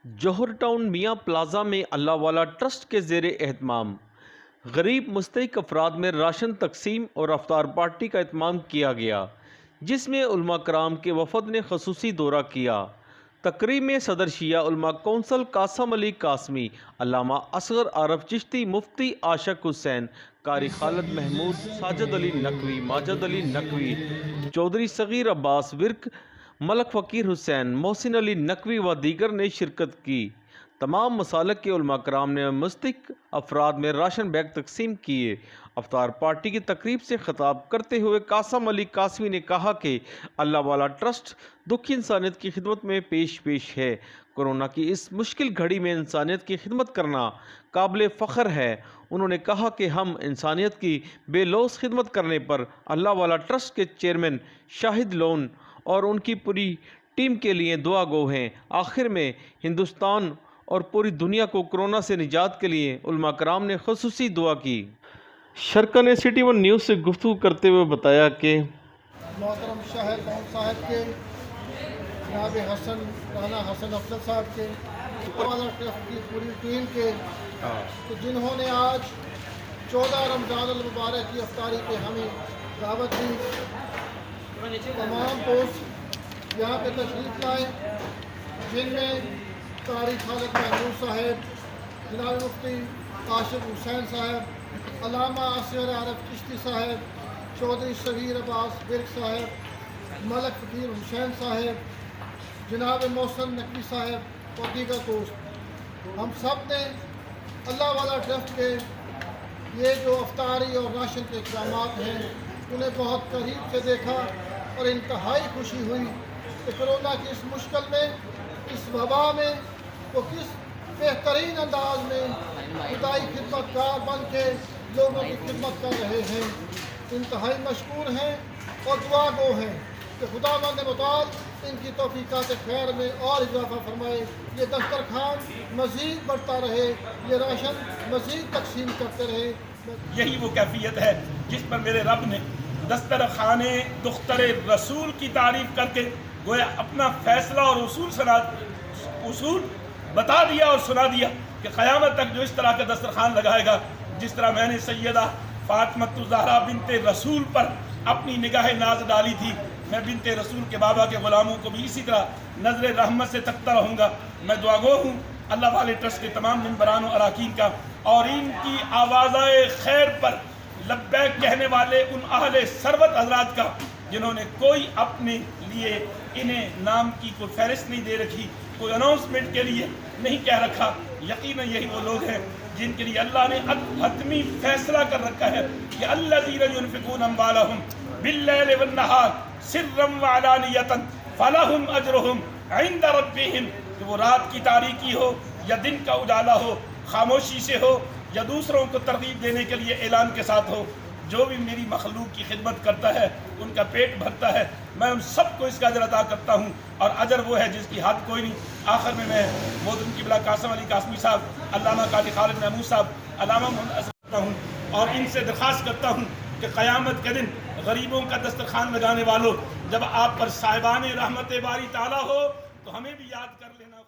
जौहर town मियाँ plaza में अल्लाह वाला ट्रस्ट के ज़ेर एहतमाम गरीब मुस्तहिक अफराद में राशन तकसीम और अफ्तार पार्टी का एहतमाम किया गया, जिसमें उलमा कराम के वफद ने खसूसी दौरा किया। तकरीब में सदर शिया उलमा कौंसल कासम अली कासमी, अल्लामा असगर आरफ चिश्ती, मुफ्ती आशक हुसैन, कारी खालिद महमूद, साजिद अली नकवी, माजिद अली नकवी, चौधरी सगीर अब्बास विर्क, मलक फ़कीर हुसैन, मोहसिन अली नकवी व दीगर ने शिरकत की। तमाम मसालक के उलमा कराम ने मुस्तहिक अफराद में राशन बैग तकसीम किए। अफ्तार पार्टी की तकरीब से खिताब करते हुए कासम अली कासमी ने कहा कि अल्लाह वाला ट्रस्ट दुखी इंसानियत की खिदमत में पेश है। कोरोना की इस मुश्किल घड़ी में इंसानियत की खिदमत करना काबिल फ़ख्र है। उन्होंने कहा कि हम इंसानियत की बेलौस खिदमत करने पर अल्लाह वाला ट्रस्ट के चेयरमैन शाहिद लोन और उनकी पूरी टीम के लिए दुआ गो हैं। आखिर में हिंदुस्तान और पूरी दुनिया को कोरोना से निजात के लिए उलमा कराम ने खुसूसी दुआ की। शरका ने सिटी वन न्यूज़ से गुफ्तगू करते हुए बताया कि मोहतरम शाहिद लोन साहब के, जनाब हसन राना हसन अफजल साहब के, वाला ट्रस्ट की पूरी टीम के, तो जिन्होंने आज 14 रमज़ान अल मुबारक की अफ्तारी पे हमें दावत दी। तमाम दोस्त यहाँ पे तशरीफ़ लाए, जिनमें कारी खालिद महमूद साहब, जनाब मुफ्ती आशिक हुसैन साहब, अल्लामा असगर आरफ चिश्ती साहब, चौधरी सगीर अब्बास विर्क साहब, मलक फ़कीर हुसैन साहब, जनाब मोहसिन नकवी साहब और दीगर दोस्त, हम सब ने अल्लाह वाला ट्रस्ट के ये जो अफ्तारी और राशन के इक़दामात हैं उन्हें बहुत करीब से देखा और इंतहाई खुशी हुई कि कोरोना की इस मुश्किल में, इस वबा में वो किस बेहतरीन अंदाज में खुदाई खिदमतगार बन के लोगों की खिदमत कर रहे हैं। इंतहाई मशकूर हैं और दुआ गो हैं कि खुदावंद मुताल इनकी तौफीकात खैर में और इजाफा फरमाए, ये दस्तरखान मज़ीद बढ़ता रहे, ये राशन मज़ीद तकसीम करते रहे। यही वो कैफियत है जिस पर मेरे रब ने दस्तरखाने दुख्तरे रसूल की तारीफ़ करके गोया अपना फ़ैसला और उसूल बता दिया और सुना दिया कि क़यामत तक जो इस तरह का दस्तरखान लगाएगा, जिस तरह मैंने सैयदा फ़ातिमा ज़हरा बिनते रसूल पर अपनी निगाह नाज डाली थी, मैं बिनते रसूल के बाबा के ग़ुलामों को भी इसी तरह नज़र रहमत से तकता रहूँगा। मैं दुआगो हूँ अल्लाह वाले ट्रस्ट के तमाम मेंबरान और अरकान का और इनकी आवाज़ाए खैर पर लब्बैक कहने वाले उन अहले सरवत हज़रात का, जिन्होंने कोई अपने लिए इन्हें नाम की कोई फहरिस्त नहीं दे रखी, कोई अनाउंसमेंट के लिए नहीं कह रखा। यकीनन यही वो लोग हैं जिनके लिए अल्लाह ने हतमी फैसला कर रखा है कि अल्लज़ीना युनफ़िक़ूना अम्वालहुम बिल्लैलि वन्नहार सिर्रम व अलानियतन फलहुम अज्रुहुम इंद रब्बिहिम। कि वो रात की तारीकी हो या दिन का उजाला हो, खामोशी से हो या दूसरों को तरगीब देने के लिए ऐलान के साथ हो, जो भी मेरी मखलूक की खिदमत करता है, उनका पेट भरता है, मैं उन सबको इसका अजर अदा करता हूँ और अजर वो है जिसकी हद कोई नहीं। आखिर में मैं मोहतरम क़िबला कासम अली कासमी साहब, अल्लामा कारी खालिद महमूद साहब, अल्लामा मोहम्मद करता हूँ और इनसे दरख्वास्त करता हूँ कि क़यामत के दिन गरीबों का दस्तरखान लगाने वालों, जब आप पर साहिबान रहमत बारी ताला हो तो हमें भी याद कर लेना।